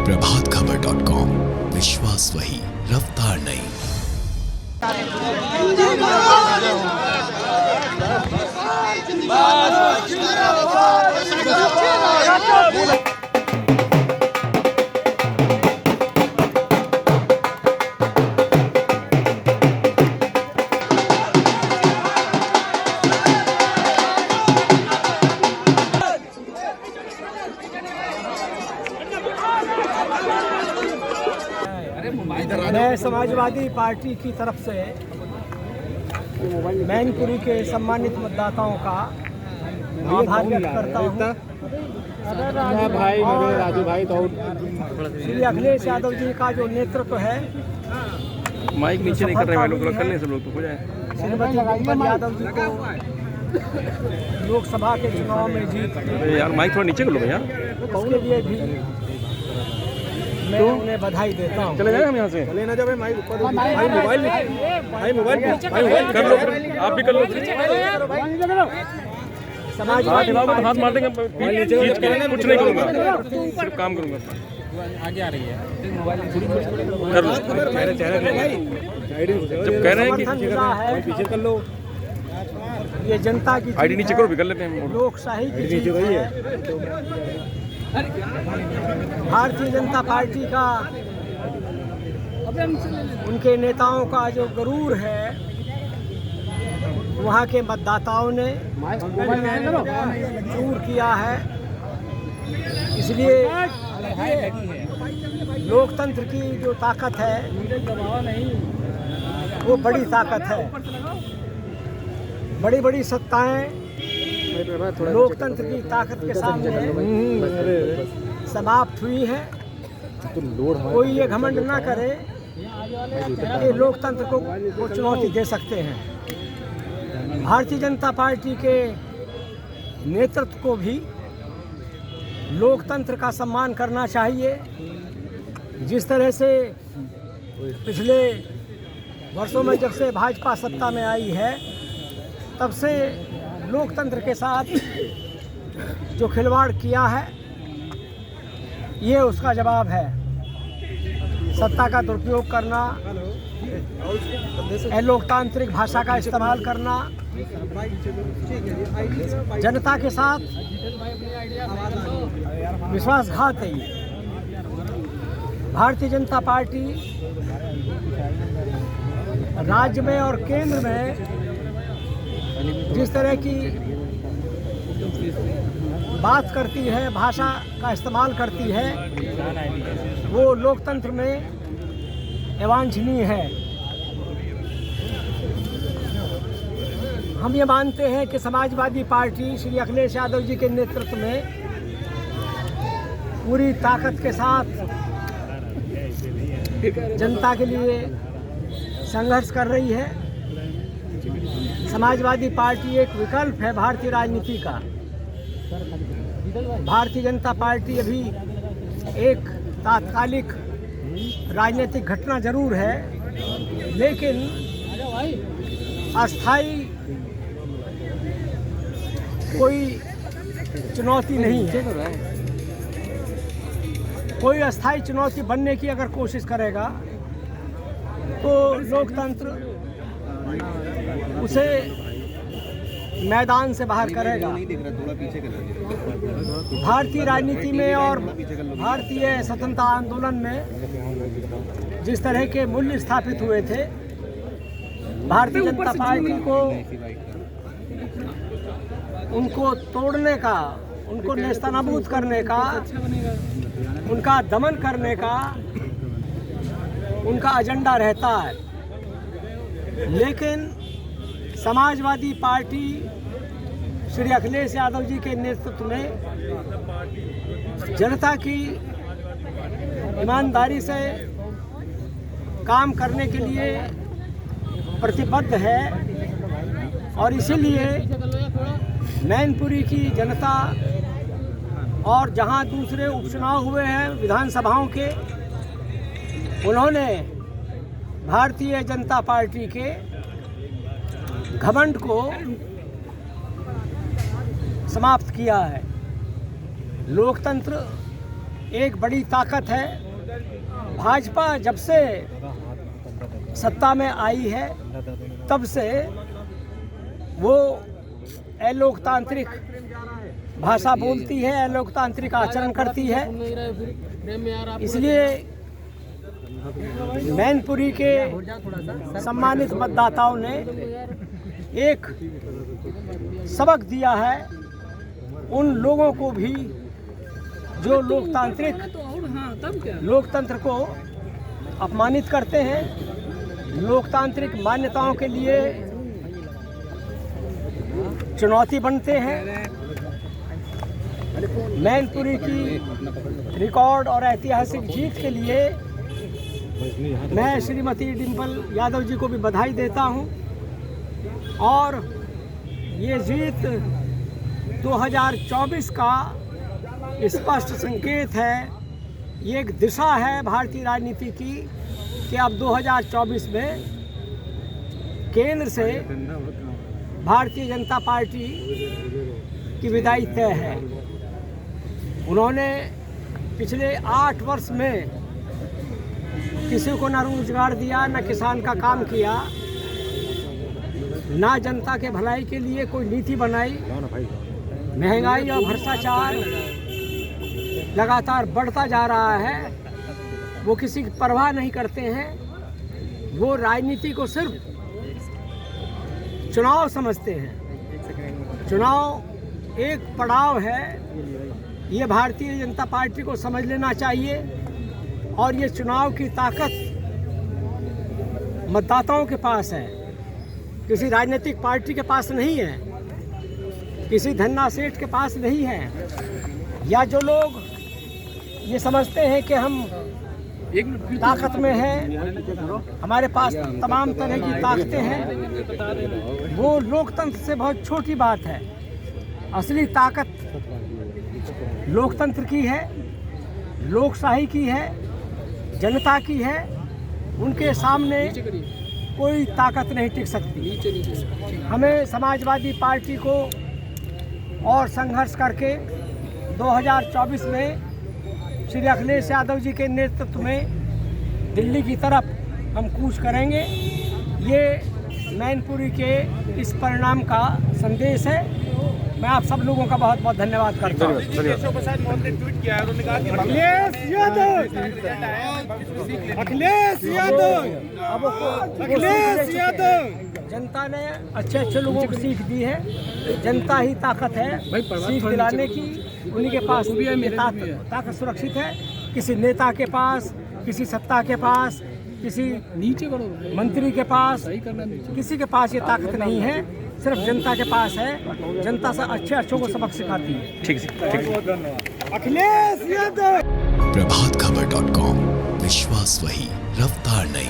प्रभातखबर.com, विश्वास वही, रफ्तार नहीं। मैं समाजवादी पार्टी की तरफ से मैनपुरी के सम्मानित मतदाताओं का आभार व्यक्त करता हूँ। राजू भाई तो श्री अखिलेश यादव जी का जो नेतृत्व है, माइक नीचे नहीं कर रहे हैं लोग, कर लें सब लोग तो हो जाए। श्रीमती डिम्पल यादव जी को लोकसभा के चुनाव में जीत यार माइक थोड़ा नीचे कर लो भैया, उसके लिए भी मैं उन्हें बधाई देता हूँ। चले जाए हम यहाँ से। चले ना जाए भाई, ऊपर भाई मोबाइल कर लो, आप भी कर लो। समाजवादी हाथ मार देंगे, कुछ नहीं करूँगा, सिर्फ काम करूँगा। आगे आ रही है कर लो, जब कह रहे हैं कि पीछे कर लो, ये जनता की आईडी नीचे करो भी कर लेते हैं। लोकशाही की चीज है। भारतीय जनता पार्टी का, उनके नेताओं का जो गरूर है, वहाँ के मतदाताओं ने दूर किया है। इसलिए लोकतंत्र की जो ताकत है वो बड़ी ताकत है। बड़ी बड़ी सत्ताएं लोकतंत्र की ताकत के सामने समाप्त हुई है। कोई ये घमंड ना करे कि लोकतंत्र को चुनौती दे सकते हैं। भारतीय जनता पार्टी के नेतृत्व को भी लोकतंत्र का सम्मान करना चाहिए। जिस तरह से पिछले वर्षों में जब से भाजपा सत्ता में आई है, तब से लोकतंत्र के साथ जो खिलवाड़ किया है, ये उसका जवाब है। सत्ता का दुरुपयोग करना, अलोकतांत्रिक भाषा का इस्तेमाल करना, जनता के साथ विश्वासघात है। भारतीय जनता पार्टी राज्य में और केंद्र में जिस तरह की बात करती है, भाषा का इस्तेमाल करती है, वो लोकतंत्र में अवांछनीय है। हम ये मानते हैं कि समाजवादी पार्टी श्री अखिलेश यादव जी के नेतृत्व में पूरी ताकत के साथ जनता के लिए संघर्ष कर रही है। समाजवादी पार्टी एक विकल्प है भारतीय राजनीति का। भारतीय जनता पार्टी अभी एक तात्कालिक राजनीतिक घटना जरूर है, लेकिन अस्थायी कोई चुनौती नहीं है। कोई अस्थायी चुनौती बनने की अगर कोशिश करेगा तो लोकतंत्र उसे मैदान से बाहर करेगा। भारतीय राजनीति में और भारतीय स्वतंत्रता आंदोलन में जिस तरह के मूल्य स्थापित हुए थे, भारतीय जनता पार्टी को उनको तोड़ने का, उनको नेस्तनाबूद करने का, उनका दमन करने का उनका एजेंडा रहता है। लेकिन समाजवादी पार्टी श्री अखिलेश यादव जी के नेतृत्व में जनता की ईमानदारी से काम करने के लिए प्रतिबद्ध है। और इसीलिए मैनपुरी की जनता और जहां दूसरे उपचुनाव हुए हैं विधानसभाओं के, उन्होंने भारतीय जनता पार्टी के घमंड को समाप्त किया है। लोकतंत्र एक बड़ी ताकत है। भाजपा जब से सत्ता में आई है तब से वो अलोकतांत्रिक भाषा बोलती है, अलोकतांत्रिक आचरण करती है। इसलिए मैनपुरी के सम्मानित मतदाताओं ने एक सबक दिया है उन लोगों को भी जो लोकतंत्र को अपमानित करते हैं, लोकतांत्रिक मान्यताओं के लिए चुनौती बनते हैं। मैनपुरी की रिकॉर्ड और ऐतिहासिक जीत के लिए मैं श्रीमती डिम्पल यादव जी को भी बधाई देता हूं। और ये जीत 2024 का स्पष्ट संकेत है, ये एक दिशा है भारतीय राजनीति की कि अब 2024 में केंद्र से भारतीय जनता पार्टी की विदाई तय है। उन्होंने पिछले 8 वर्ष में किसी को न रोजगार दिया, न किसान का काम किया, ना जनता के भलाई के लिए कोई नीति बनाई। महंगाई और भ्रष्टाचार लगातार बढ़ता जा रहा है। वो किसी की परवाह नहीं करते हैं। वो राजनीति को सिर्फ चुनाव समझते हैं। चुनाव एक पड़ाव है, ये भारतीय जनता पार्टी को समझ लेना चाहिए। और ये चुनाव की ताकत मतदाताओं के पास है, किसी राजनीतिक पार्टी के पास नहीं है, किसी धन्ना सेठ के पास नहीं है। या जो लोग ये समझते हैं कि हम ताकत में हैं, हमारे पास तमाम तरह की ताकतें हैं, वो लोकतंत्र से बहुत छोटी बात है। असली ताकत लोकतंत्र की है, लोकशाही की है, जनता की है। उनके सामने कोई ताकत नहीं टिक सकती। हमें समाजवादी पार्टी को और संघर्ष करके 2024 में श्री अखिलेश यादव जी के नेतृत्व में दिल्ली की तरफ हम कूच करेंगे। ये मैनपुरी के इस परिणाम का संदेश है। मैं आप सब लोगों का बहुत बहुत धन्यवाद करता हूँ। अखिलेश यादव जनता ने अच्छे लोगों को सीख दी है। जनता ही ताकत है सीख दिलाने की। उन्हीं के पास ताकत सुरक्षित है। किसी नेता के पास, किसी सत्ता के पास, किसी मंत्री के पास, किसी के पास ये ताकत नहीं है। सिर्फ जनता के पास है। जनता से अच्छों को सबक सिखाती है। ठीक है। अखिलेश यादव। प्रभातखबर.com, विश्वास वही, रफ्तार नहीं।